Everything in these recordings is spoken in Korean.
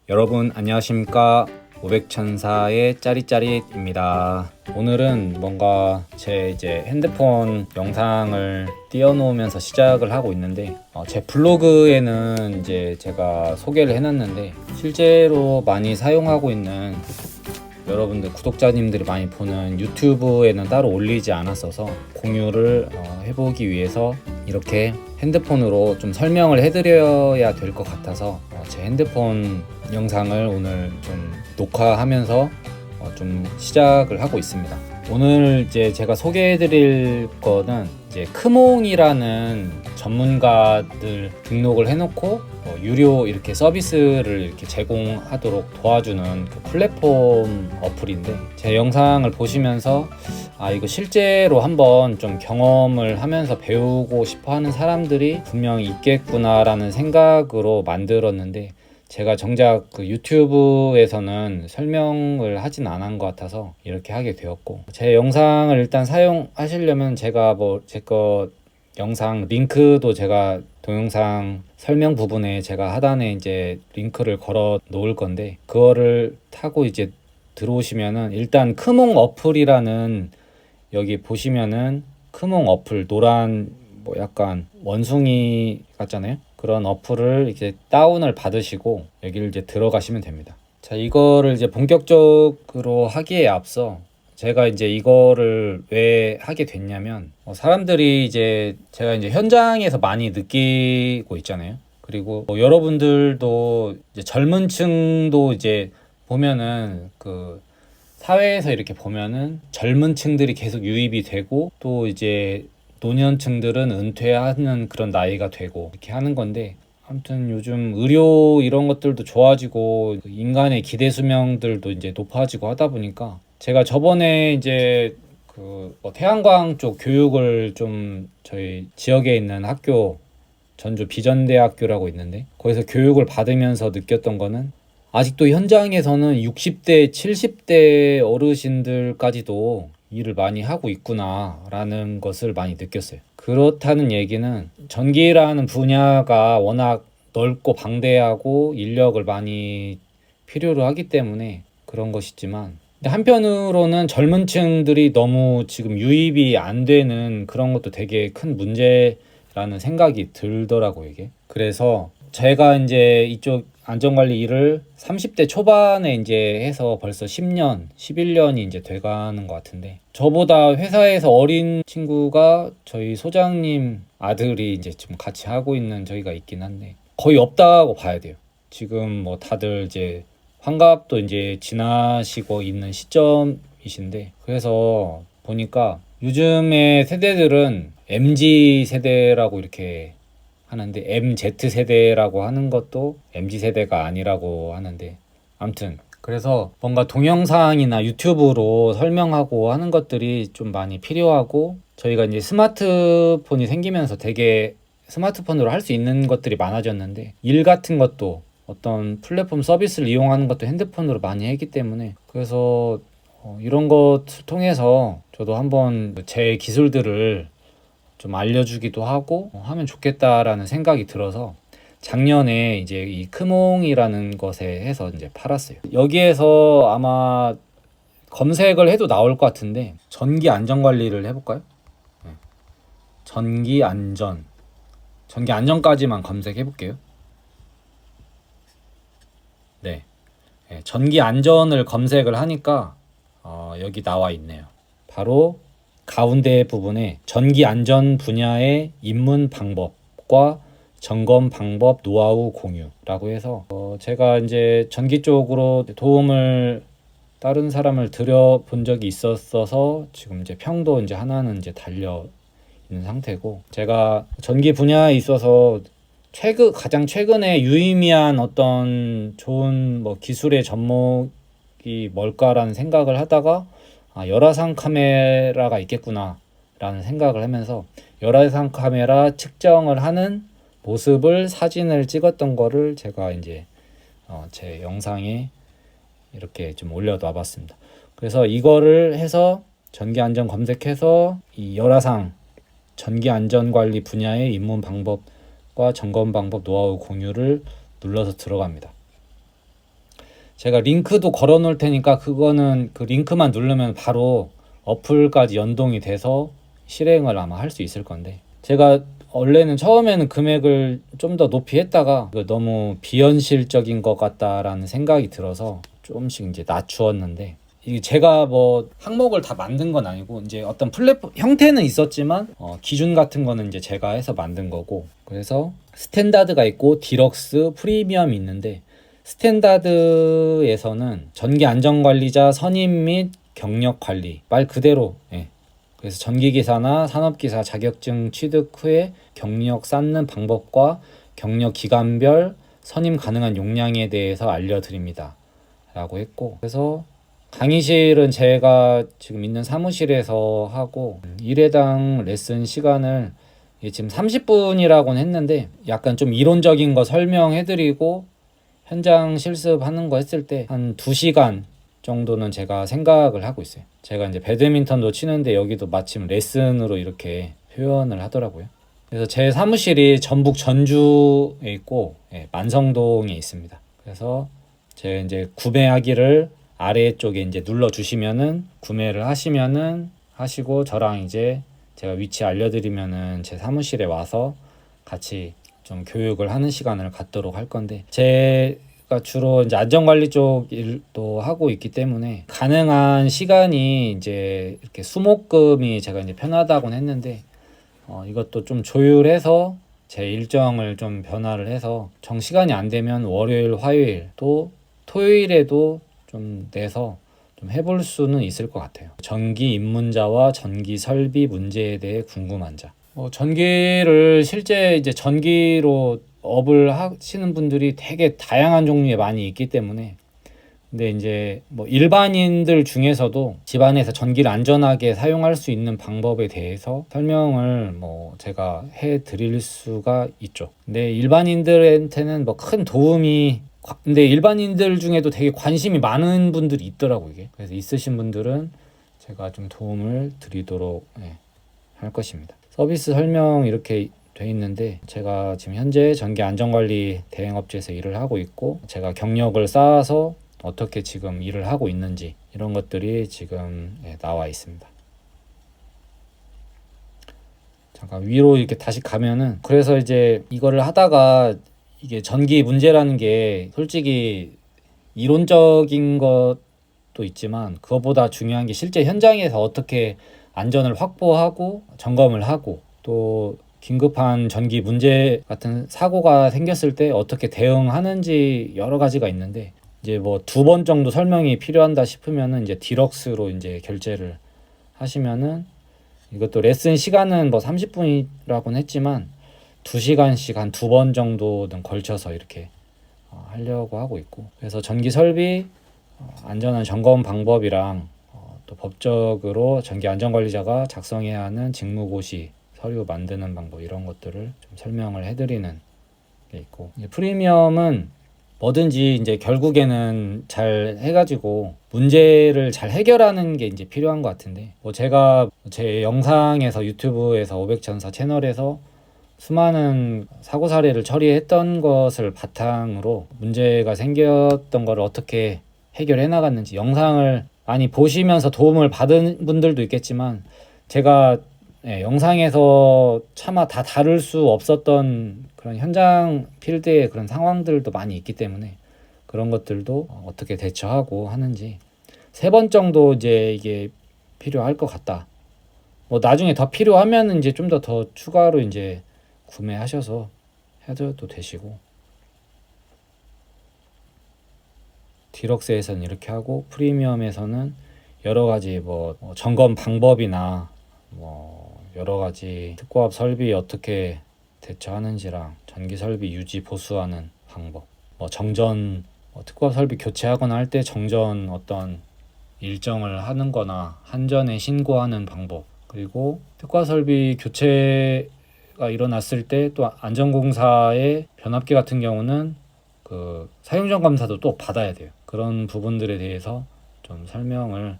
여러분 안녕하십니까. 500천사의 짜릿짜릿입니다. 오늘은 뭔가 제 핸드폰 영상을 띄워놓으면서 시작을 하고 있는데 제 블로그에는 제가 소개를 해놨는데 실제로 많이 사용하고 있는 여러분들 구독자님들이 많이 보는 유튜브에는 따로 올리지 않았어서 공유를 해보기 위해서 이렇게 핸드폰으로 좀 설명을 해드려야 될 것 같아서 제 핸드폰 영상을 오늘 좀 녹화하면서 좀 시작을 하고 있습니다. 오늘 제가 소개해드릴 거는 크몽이라는 전문가들 등록을 해놓고 유료 이렇게 서비스를 이렇게 제공하도록 도와주는 그 플랫폼 어플인데, 제 영상을 보시면서 이거 실제로 한번 좀 경험을 하면서 배우고 싶어 하는 사람들이 분명히 있겠구나라는 생각으로 만들었는데, 제가 정작 그 유튜브에서는 설명을 하진 않은 것 같아서 이렇게 하게 되었고, 제 영상을 일단 사용하시려면 제가 제 거 영상 링크도 제가 동영상 설명 부분에 제가 하단에 링크를 걸어 놓을 건데, 그거를 타고 들어오시면은 일단 크몽 어플이라는, 여기 보시면은 크몽 어플 노란 약간 원숭이 같잖아요. 그런 어플을 다운을 받으시고 여기를 들어가시면 됩니다. 자, 이거를 본격적으로 하기에 앞서 제가 이거를 왜 하게 됐냐면, 사람들이 제가 현장에서 많이 느끼고 있잖아요. 그리고 여러분들도 젊은 층도 보면은 그 사회에서 이렇게 보면은 젊은 층들이 계속 유입이 되고, 또 노년층들은 은퇴하는 그런 나이가 되고 이렇게 하는 건데, 아무튼 요즘 의료 이런 것들도 좋아지고 인간의 기대 수명들도 높아지고 하다 보니까, 제가 저번에 태양광 쪽 교육을 좀 저희 지역에 있는 학교, 전주 비전대학교라고 있는데 거기서 교육을 받으면서 느꼈던 거는, 아직도 현장에서는 60대, 70대 어르신들까지도 일을 많이 하고 있구나 라는 것을 많이 느꼈어요. 그렇다는 얘기는 전기라는 분야가 워낙 넓고 방대하고 인력을 많이 필요로 하기 때문에 그런 것이지만, 근데 한편으로는 젊은 층들이 너무 지금 유입이 안 되는 그런 것도 되게 큰 문제라는 생각이 들더라고요, 이게. 그래서 제가 이쪽 안전관리 일을 30대 초반에 해서 벌써 10년, 11년이 돼가는 것 같은데, 저보다 회사에서 어린 친구가 저희 소장님 아들이 좀 같이 하고 있는 저희가 있긴 한데 거의 없다고 봐야 돼요. 지금 다들 환갑도 지나시고 있는 시점이신데, 그래서 보니까 요즘의 세대들은 MZ 세대라고 이렇게 하는데, MZ 세대라고 하는 것도 MZ 세대가 아니라고 하는데, 아무튼 그래서 뭔가 동영상이나 유튜브로 설명하고 하는 것들이 좀 많이 필요하고, 저희가 스마트폰이 생기면서 되게 스마트폰으로 할 수 있는 것들이 많아졌는데, 일 같은 것도 어떤 플랫폼 서비스를 이용하는 것도 핸드폰으로 많이 했기 때문에, 그래서 이런 것을 통해서 저도 한번 제 기술들을 좀 알려주기도 하고 하면 좋겠다라는 생각이 들어서 작년에 이 크몽이라는 것에 해서 팔았어요. 여기에서 아마 검색을 해도 나올 것 같은데, 전기 안전 관리를 해볼까요? 네. 전기 안전까지만 검색해 볼게요. 네. 전기 안전을 검색을 하니까 여기 나와 있네요. 바로 가운데 부분에 전기 안전 분야의 입문 방법과 점검 방법 노하우 공유라고 해서, 제가 전기 쪽으로 도움을 다른 사람을 드려본 적이 있었어서 지금 평도 하나는 달려 있는 상태고, 제가 전기 분야에 있어서 가장 최근에 유의미한 어떤 좋은 기술의 접목이 뭘까라는 생각을 하다가, 열화상 카메라가 있겠구나 라는 생각을 하면서 열화상 카메라 측정을 하는 모습을 사진을 찍었던 거를 제가 제 영상에 이렇게 좀 올려놔 봤습니다. 그래서 이거를 해서 전기 안전 검색해서 이 열화상 전기 안전 관리 분야의 입문 방법과 점검 방법 노하우 공유를 눌러서 들어갑니다. 제가 링크도 걸어 놓을 테니까 그거는 그 링크만 누르면 바로 어플까지 연동이 돼서 실행을 아마 할 수 있을 건데, 제가 원래는 처음에는 금액을 좀 더 높이 했다가 너무 비현실적인 것 같다라는 생각이 들어서 조금씩 이제 낮추었는데, 이게 제가 뭐 항목을 다 만든 건 아니고 이제 어떤 플랫폼 형태는 있었지만 기준 같은 거는 이제 제가 해서 만든 거고, 그래서 스탠다드가 있고 디럭스, 프리미엄이 있는데, 스탠다드에서는 전기 안전관리자 선임 및 경력 관리, 말 그대로, 그래서 전기기사나 산업기사 자격증 취득 후에 경력 쌓는 방법과 경력 기간별 선임 가능한 용량에 대해서 알려드립니다 라고 했고, 그래서 강의실은 제가 지금 있는 사무실에서 하고, 1회당 레슨 시간을 지금 30분이라고는 했는데, 약간 좀 이론적인 거 설명해드리고 현장 실습하는 거 했을 때 한 2시간 정도는 제가 생각을 하고 있어요. 제가 이제 배드민턴도 치는데 여기도 마침 레슨으로 이렇게 표현을 하더라고요. 그래서 제 사무실이 전북 전주에 있고 만성동에 있습니다. 그래서 제 이제 구매하기를 아래쪽에 이제 눌러 주시면은 구매를 하시면은 하시고, 저랑 이제 제가 위치 알려드리면은 제 사무실에 와서 같이 좀 교육을 하는 시간을 갖도록 할 건데, 제가 주로 이제 안전관리 쪽 일도 하고 있기 때문에 가능한 시간이 이제 이렇게 수목금이 제가 이제 편하다고는 했는데, 이것도 좀 조율해서 제 일정을 좀 변화를 해서 정시간이 안 되면 월요일, 화요일, 또 토요일에도 좀 내서 좀 해볼 수는 있을 것 같아요. 전기 입문자와 전기 설비 문제에 대해 궁금한 자. 전기를 실제 이제 전기로 업을 하시는 분들이 되게 다양한 종류에 많이 있기 때문에, 근데 이제 뭐 일반인들 중에서도 집안에서 전기를 안전하게 사용할 수 있는 방법에 대해서 설명을 뭐 제가 해 드릴 수가 있죠. 근데 일반인들한테는 뭐 큰 도움이, 근데 일반인들 중에도 되게 관심이 많은 분들이 있더라고요, 이게. 그래서 있으신 분들은 제가 좀 도움을 드리도록 할 것입니다. 서비스 설명 이렇게 돼 있는데, 제가 지금 현재 전기 안전관리 대행업체에서 일을 하고 있고, 제가 경력을 쌓아서 어떻게 지금 일을 하고 있는지, 이런 것들이 지금 나와 있습니다. 잠깐 위로 이렇게 다시 가면은, 그래서 이제 이거를 하다가 이게 전기 문제라는 게 솔직히 이론적인 것도 있지만, 그것보다 중요한 게 실제 현장에서 어떻게 안전을 확보하고 점검을 하고, 또 긴급한 전기 문제 같은 사고가 생겼을 때 어떻게 대응하는지 여러 가지가 있는데, 이제 뭐 2번 정도 설명이 필요한다 싶으면은 이제 디럭스로 이제 결제를 하시면은, 이것도 레슨 시간은 뭐 30분이라고는 했지만 2시간씩 한 2번 정도는 걸쳐서 이렇게 하려고 하고 있고, 그래서 전기 설비 안전한 점검 방법이랑 또 법적으로 전기 안전관리자가 작성해야 하는 직무고시 서류 만드는 방법, 이런 것들을 좀 설명을 해드리는 게 있고, 프리미엄은 뭐든지 이제 결국에는 잘 해가지고 문제를 잘 해결하는 게 이제 필요한 것 같은데, 뭐 제가 제 영상에서 유튜브에서 500천사 채널에서 수많은 사고 사례를 처리했던 것을 바탕으로 문제가 생겼던 걸 어떻게 해결해 나갔는지 영상을 많이 보시면서 도움을 받은 분들도 있겠지만, 제가 영상에서 차마 다 다룰 수 없었던 그런 현장 필드의 그런 상황들도 많이 있기 때문에, 그런 것들도 어떻게 대처하고 하는지 3번 정도 이제 이게 필요할 것 같다. 뭐 나중에 더 필요하면 이제 좀 더 추가로 이제 구매하셔서 해도 되시고, 디럭스에서는 이렇게 하고, 프리미엄에서는 여러 가지 뭐 점검 방법이나 뭐 여러 가지 특고압 설비 어떻게 대처하는지랑 전기 설비 유지 보수하는 방법, 뭐 정전, 특고압 설비 교체하거나 할 때 정전 어떤 일정을 하는 거나 한전에 신고하는 방법, 그리고 특고압 설비 교체가 일어났을 때 또 안전공사의 변압기 같은 경우는 그 사용전 검사도 또 받아야 돼요. 그런 부분들에 대해서 좀 설명을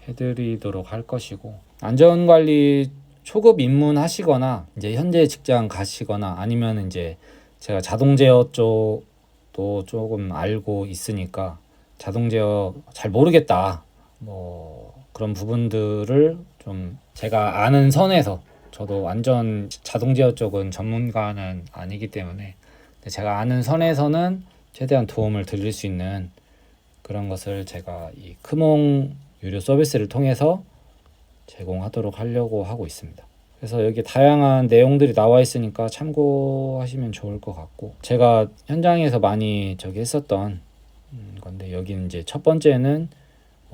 해드리도록 할 것이고, 안전관리 초급 입문하시거나 이제 현재 직장 가시거나, 아니면 이제 제가 자동 제어 쪽도 조금 알고 있으니까 자동 제어 잘 모르겠다. 뭐 그런 부분들을 좀 제가 아는 선에서, 저도 완전 자동 제어 쪽은 전문가는 아니기 때문에 제가 아는 선에서는 최대한 도움을 드릴 수 있는 그런 것을 제가 이 크몽 유료 서비스를 통해서 제공하도록 하려고 하고 있습니다. 그래서 여기 다양한 내용들이 나와 있으니까 참고하시면 좋을 것 같고, 제가 현장에서 많이 했었던 건데, 여기는 이제 첫 번째는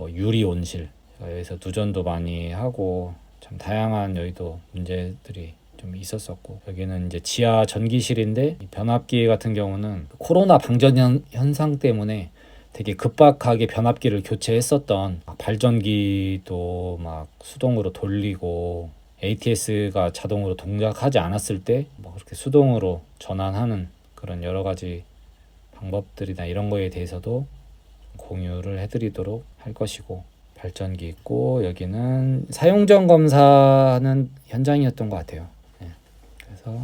유리 온실, 여기서 누전도 많이 하고 참 다양한 여기도 문제들이 좀 있었었고, 여기는 이제 지하 전기실인데, 변압기 같은 경우는 코로나 방전 현상 때문에 되게 급박하게 변압기를 교체했었던, 발전기도 막 수동으로 돌리고 ATS가 자동으로 동작하지 않았을 때 뭐 그렇게 수동으로 전환하는 그런 여러 가지 방법들이나 이런 거에 대해서도 공유를 해드리도록 할 것이고, 발전기 있고, 여기는 사용전 검사하는 현장이었던 것 같아요. 네. 그래서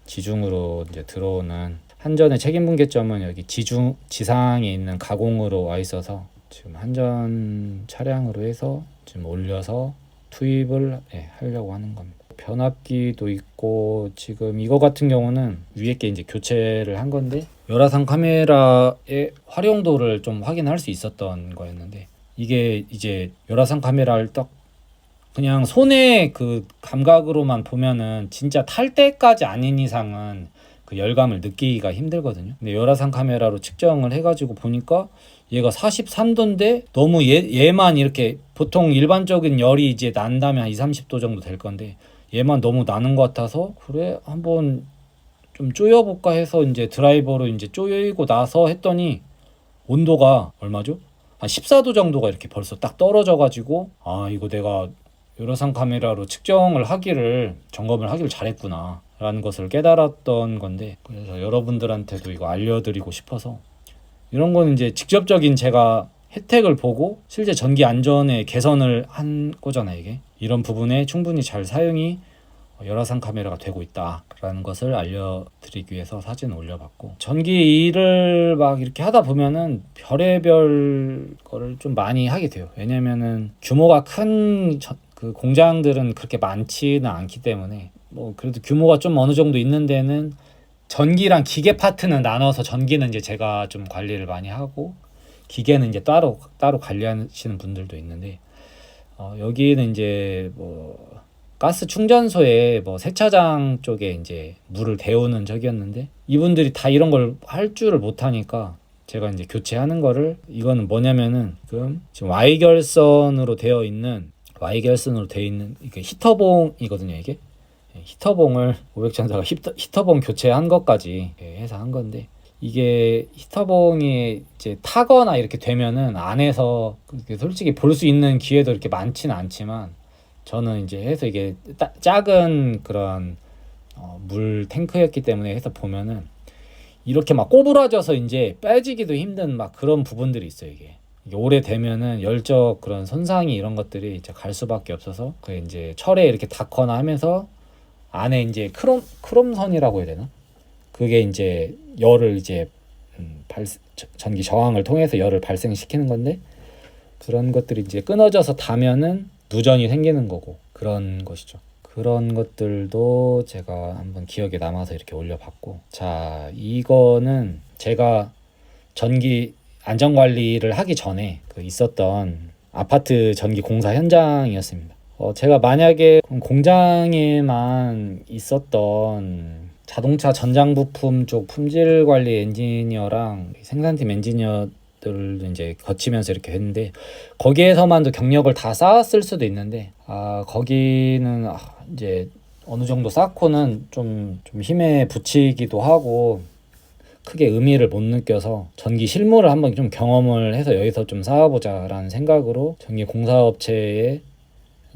지중으로 이제 들어오는 한전의 책임분계점은 여기 지상에 있는 가공으로 와 있어서 지금 한전 차량으로 해서 지금 올려서 투입을 하려고 하는 겁니다. 변압기도 있고, 지금 이거 같은 경우는 위에 게 이제 교체를 한 건데, 열화상 카메라의 활용도를 좀 확인할 수 있었던 거였는데, 이게 이제 열화상 카메라를 딱 그냥 손의 그 감각으로만 보면은 진짜 탈 때까지 아닌 이상은 그 열감을 느끼기가 힘들거든요. 근데 열화상 카메라로 측정을 해가지고 보니까 얘가 43도인데 너무 얘만 이렇게, 보통 일반적인 열이 이제 난다면 한 20-30도 정도 될 건데 얘만 너무 나는 것 같아서, 그래 한번 좀 쪼여볼까 해서 이제 드라이버로 이제 쪼이고 나서 했더니 온도가 얼마죠? 한 14도 정도가 이렇게 벌써 딱 떨어져가지고, 아 이거 내가 열화상 카메라로 점검을 하기를 잘했구나 라는 것을 깨달았던 건데, 그래서 여러분들한테도 이거 알려드리고 싶어서, 이런 거는 이제 직접적인 제가 혜택을 보고 실제 전기 안전에 개선을 한 거잖아요. 이게 이런 부분에 충분히 잘 사용이 열화상 카메라가 되고 있다라는 것을 알려드리기 위해서 사진을 올려봤고, 전기 일을 막 이렇게 하다 보면은 별의별 거를 좀 많이 하게 돼요. 왜냐면은 규모가 큰 그 공장들은 그렇게 많지는 않기 때문에, 뭐 그래도 규모가 좀 어느 정도 있는 데는 전기랑 기계 파트는 나눠서, 전기는 이제 제가 좀 관리를 많이 하고 기계는 이제 따로 관리하시는 분들도 있는데, 여기는 이제 뭐 가스 충전소에 뭐 세차장 쪽에 이제 물을 데우는 적이었는데, 이분들이 다 이런 걸 할 줄을 못하니까 제가 이제 교체하는 거를, 이거는 뭐냐면은 지금 Y결선으로 되어 있는 이게 히터봉이거든요. 이게 히터봉을 500전사가 히터봉 교체한 것까지 해서 한 건데, 이게 히터봉이 이제 타거나 이렇게 되면은 안에서 솔직히 볼 수 있는 기회도 이렇게 많지는 않지만, 저는 이제 해서 이게 작은 그런 물 탱크였기 때문에 해서 보면은 이렇게 막 꼬부라져서 이제 빼지기도 힘든 막 그런 부분들이 있어요. 이게 오래되면은 열적 그런 손상이, 이런 것들이 이제 갈 수밖에 없어서, 그 이제 철에 이렇게 닿거나 하면서 안에 이제 크롬선이라고 해야 되나? 그게 이제 열을 이제 전기 저항을 통해서 열을 발생시키는 건데, 그런 것들이 이제 끊어져서 닿으면은 누전이 생기는 거고, 그런 것이죠. 그런 것들도 제가 한번 기억에 남아서 이렇게 올려봤고, 자, 이거는 제가 전기 안전관리를 하기 전에 있었던 아파트 전기 공사 현장이었습니다. 제가 만약에 공장에만 있었던 자동차 전장 부품 쪽 품질 관리 엔지니어랑 생산팀 엔지니어들도 이제 거치면서 이렇게 했는데, 거기에서만도 경력을 다 쌓았을 수도 있는데, 거기는 이제 어느 정도 쌓고는 좀 힘에 부치기도 하고 크게 의미를 못 느껴서, 전기 실무를 한번 좀 경험을 해서 여기서 좀 쌓아보자라는 생각으로 전기 공사업체에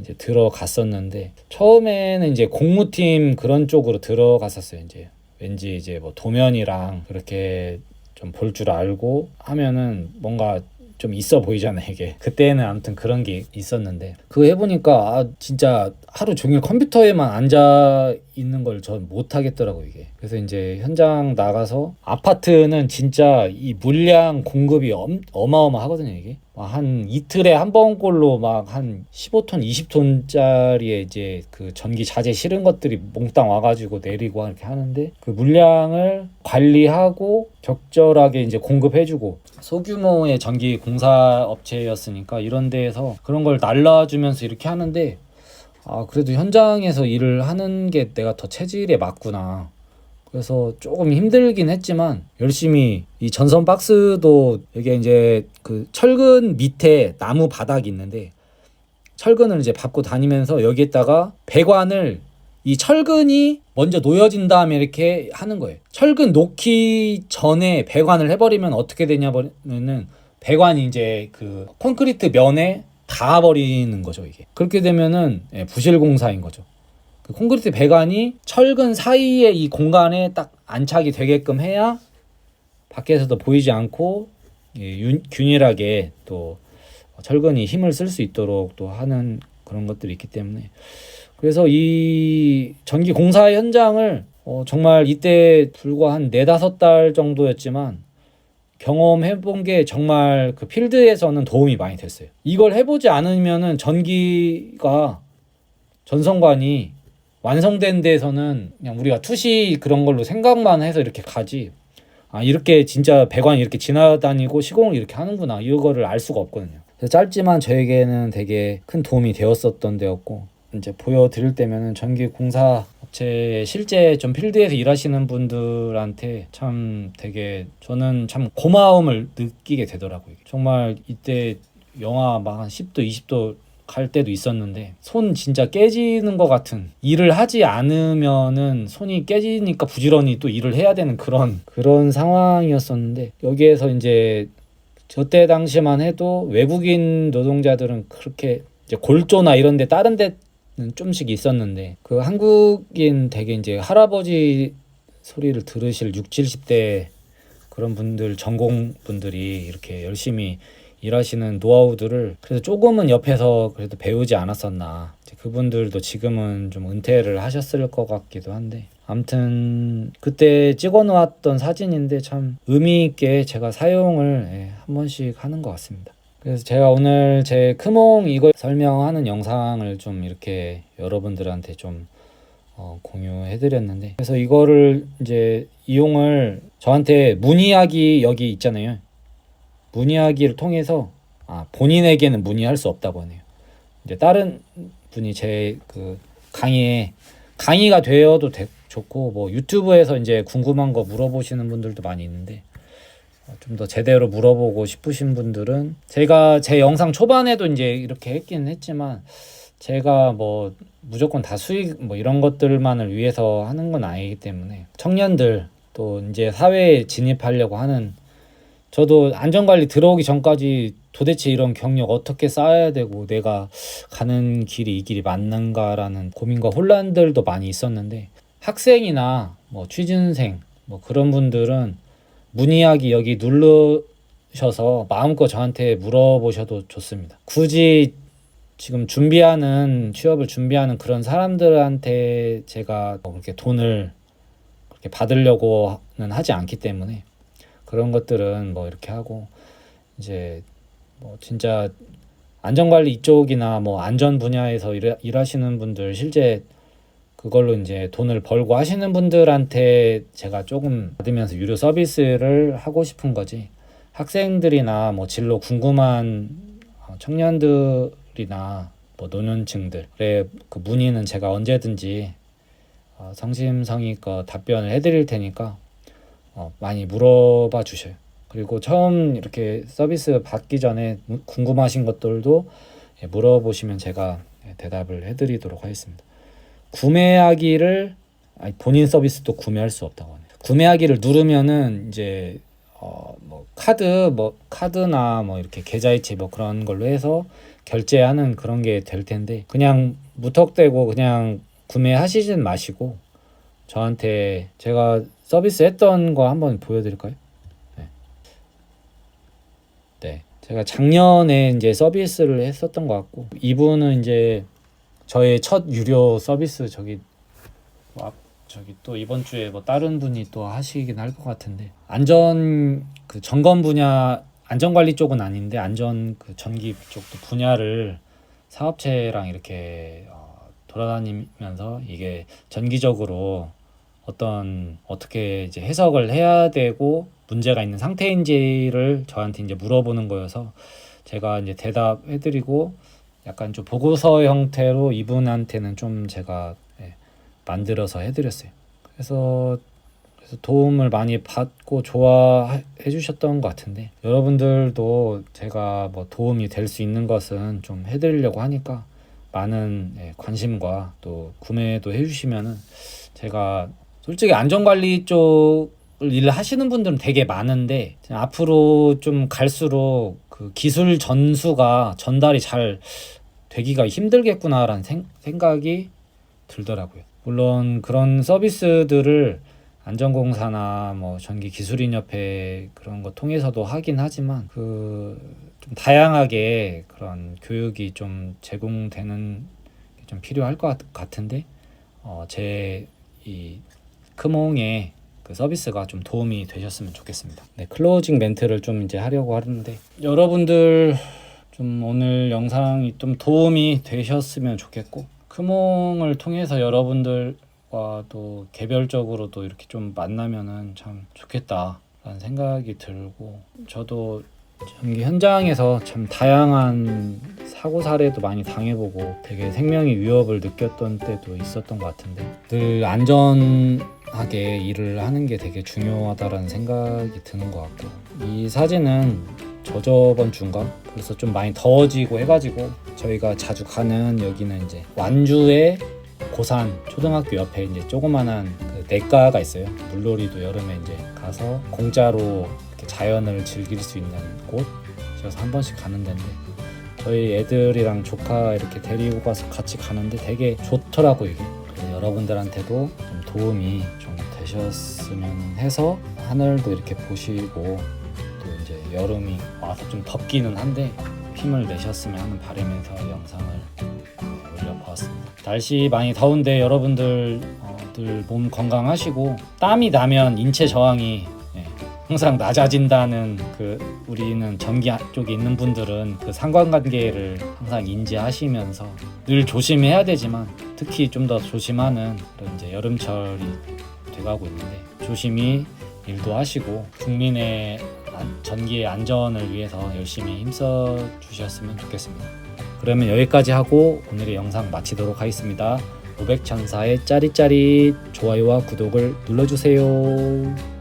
이제 들어갔었는데, 처음에는 이제 공무팀 그런 쪽으로 들어갔었어요. 이제 왠지 이제 뭐 도면이랑 그렇게 좀 볼 줄 알고 하면은 뭔가 좀 있어 보이잖아요 이게. 그때는 아무튼 그런 게 있었는데 그거 해보니까 진짜 하루 종일 컴퓨터에만 앉아 있는 걸 전 못 하겠더라고요 이게. 그래서 이제 현장 나가서 아파트는 진짜 이 물량 공급이 어마어마하거든요 이게. 한 이틀에 한 번꼴로 막 한 15톤 20톤짜리의 이제 그 전기 자재 실은 것들이 몽땅 와가지고 내리고 이렇게 하는데 그 물량을 관리하고 적절하게 이제 공급해주고, 소규모의 전기 공사 업체였으니까 이런 데에서 그런 걸 날라주면서 이렇게 하는데 그래도 현장에서 일을 하는 게 내가 더 체질에 맞구나. 그래서 조금 힘들긴 했지만 열심히 이 전선 박스도 이게 이제 그 철근 밑에 나무 바닥이 있는데 철근을 이제 밟고 다니면서 여기에다가 배관을 이 철근이 먼저 놓여진 다음에 이렇게 하는 거예요. 철근 놓기 전에 배관을 해버리면 어떻게 되냐면은 배관이 이제 그 콘크리트 면에 닿아버리는 거죠 이게. 그렇게 되면은 부실 공사인 거죠. 그 콘크리트 배관이 철근 사이에 이 공간에 딱 안착이 되게끔 해야 밖에서도 보이지 않고 균일하게 또 철근이 힘을 쓸 수 있도록 또 하는 그런 것들이 있기 때문에, 그래서 이 전기 공사 현장을 정말 이때 불과 한 4-5달 정도였지만 경험해본 게 정말 그 필드에서는 도움이 많이 됐어요. 이걸 해보지 않으면은 전기가 전선관이 완성된 데에서는 그냥 우리가 투시 그런 걸로 생각만 해서 이렇게 가지, 이렇게 진짜 배관이 이렇게 지나다니고 시공을 이렇게 하는구나 이거를 알 수가 없거든요. 그래서 짧지만 저에게는 되게 큰 도움이 되었었던 데였고, 이제 보여드릴 때면은 전기 공사 업체 실제 좀 필드에서 일하시는 분들한테 참 되게 저는 참 고마움을 느끼게 되더라고요. 정말 이때 영하 막 한 10도 20도 갈 때도 있었는데 손 진짜 깨지는 것 같은, 일을 하지 않으면은 손이 깨지니까 부지런히 또 일을 해야 되는 그런 상황이었었는데, 여기에서 이제 저때 당시만 해도 외국인 노동자들은 그렇게 이제 골조나 이런 데 다른 데는 좀씩 있었는데 그 한국인 되게 이제 할아버지 소리를 들으실 60-70대 그런 분들, 전공분들이 이렇게 열심히 일하시는 노하우들을 그래서 조금은 옆에서 그래도 배우지 않았었나. 그분들도 지금은 좀 은퇴를 하셨을 것 같기도 한데, 아무튼 그때 찍어 놓았던 사진인데 참 의미 있게 제가 사용을 한 번씩 하는 것 같습니다. 그래서 제가 오늘 제 크몽 이걸 설명하는 영상을 좀 이렇게 여러분들한테 좀 공유해 드렸는데, 그래서 이거를 이제 이용을 저한테 문의하기 여기 있잖아요. 문의하기를 통해서 본인에게는 문의할 수 없다고 하네요. 이제 다른 분이 제 그 강의가 되어도 좋고, 뭐 유튜브에서 이제 궁금한 거 물어보시는 분들도 많이 있는데 좀 더 제대로 물어보고 싶으신 분들은 제가 제 영상 초반에도 이제 이렇게 했긴 했지만 제가 뭐 무조건 다 수익 뭐 이런 것들만을 위해서 하는 건 아니기 때문에, 청년들 또 이제 사회에 진입하려고 하는, 저도 안전관리 들어오기 전까지 도대체 이런 경력 어떻게 쌓아야 되고 내가 가는 길이 이 길이 맞는가라는 고민과 혼란들도 많이 있었는데, 학생이나 뭐 취준생 뭐 그런 분들은 문의하기 여기 누르셔서 마음껏 저한테 물어보셔도 좋습니다. 굳이 지금 취업을 준비하는 그런 사람들한테 제가 그렇게 돈을 그렇게 받으려고는 하지 않기 때문에 그런 것들은 뭐 이렇게 하고, 이제 뭐 진짜 안전관리 이쪽이나 뭐 안전 분야에서 일하시는 분들, 실제 그걸로 이제 돈을 벌고 하시는 분들한테 제가 조금 받으면서 유료 서비스를 하고 싶은 거지, 학생들이나 뭐 진로 궁금한 청년들이나 뭐 노년층들의 그 문의는 제가 언제든지 성심성의껏 답변을 해드릴 테니까 많이 물어봐 주셔요. 그리고 처음 이렇게 서비스 받기 전에 궁금하신 것들도 물어보시면 제가 대답을 해드리도록 하겠습니다. 구매하기를 본인 서비스도 구매할 수 없다고 하네요. 구매하기를 누르면은 이제 뭐 카드나 뭐 이렇게 계좌이체 뭐 그런 걸로 해서 결제하는 그런 게 될 텐데, 그냥 무턱대고 그냥 구매하시진 마시고 저한테 제가 서비스 했던 거 한번 보여드릴까요? 네. 제가 작년에 이제 서비스를 했었던 것 같고, 이분은 이제 저의 첫 유료 서비스 저기 또 이번 주에 뭐 다른 분이 또 하시긴 할 것 같은데, 안전 그 점검 분야, 안전관리 쪽은 아닌데 안전 그 전기 쪽도 분야를 사업체랑 이렇게 돌아다니면서 이게 전기적으로 어떻게 이제 해석을 해야 되고 문제가 있는 상태인지를 저한테 이제 물어보는 거여서 제가 이제 대답해드리고, 약간 좀 보고서 형태로 이분한테는 좀 제가 만들어서 해드렸어요. 그래서 도움을 많이 받고 좋아해 주셨던 것 같은데, 여러분들도 제가 뭐 도움이 될 수 있는 것은 좀 해드리려고 하니까 많은 관심과 또 구매도 해주시면은, 제가 솔직히 안전관리 쪽 일을 하시는 분들은 되게 많은데 앞으로 좀 갈수록 그 기술 전수가 전달이 잘 되기가 힘들겠구나라는 생각이 들더라고요. 물론 그런 서비스들을 안전공사나 뭐 전기기술인협회 그런 거 통해서도 하긴 하지만 좀 다양하게 그런 교육이 좀 제공되는 게 좀 필요할 것 같은데, 제 이 크몽의 그 서비스가 좀 도움이 되셨으면 좋겠습니다. 네, 클로징 멘트를 좀 이제 하려고 하는데, 여러분들 좀 오늘 영상이 좀 도움이 되셨으면 좋겠고, 크몽을 통해서 여러분들과 또 개별적으로도 이렇게 좀 만나면은 참 좋겠다라는 생각이 들고, 저도 전기 현장에서 참 다양한 사고 사례도 많이 당해보고 되게 생명의 위협을 느꼈던 때도 있었던 것 같은데, 늘 안전하게 일을 하는 게 되게 중요하다라는 생각이 드는 것 같고, 이 사진은 저번 주인가 그래서 좀 많이 더워지고 해가지고 저희가 자주 가는 여기는 이제 완주의 고산 초등학교 옆에 이제 조그만한 그 냇가가 있어요. 물놀이도 여름에 이제 가서 공짜로 이렇게 자연을 즐길 수 있는 곳, 그래서 한 번씩 가는 데인데, 저희 애들이랑 조카 이렇게 데리고 가서 같이 가는데 되게 좋더라고요. 이게 그래서 여러분들한테도 좀 도움이 좀 되셨으면 해서 하늘도 이렇게 보시고, 또 이제 여름이 와서 좀 덥기는 한데 힘을 내셨으면 하는 바람에서 영상을 올려보았습니다. 날씨 많이 더운데 여러분들 늘 몸 건강하시고, 땀이 나면 인체 저항이 항상 낮아진다는, 우리는 전기 쪽에 있는 분들은 그 상관관계를 항상 인지하시면서 늘 조심해야 되지만, 특히 좀 더 조심하는 그런 이제 여름철이 돼가고 있는데, 조심히 일도 하시고 국민의 전기의 안전을 위해서 열심히 힘써 주셨으면 좋겠습니다. 그러면 여기까지 하고 오늘의 영상 마치도록 하겠습니다. 500천사의 짜릿짜릿 좋아요와 구독을 눌러주세요.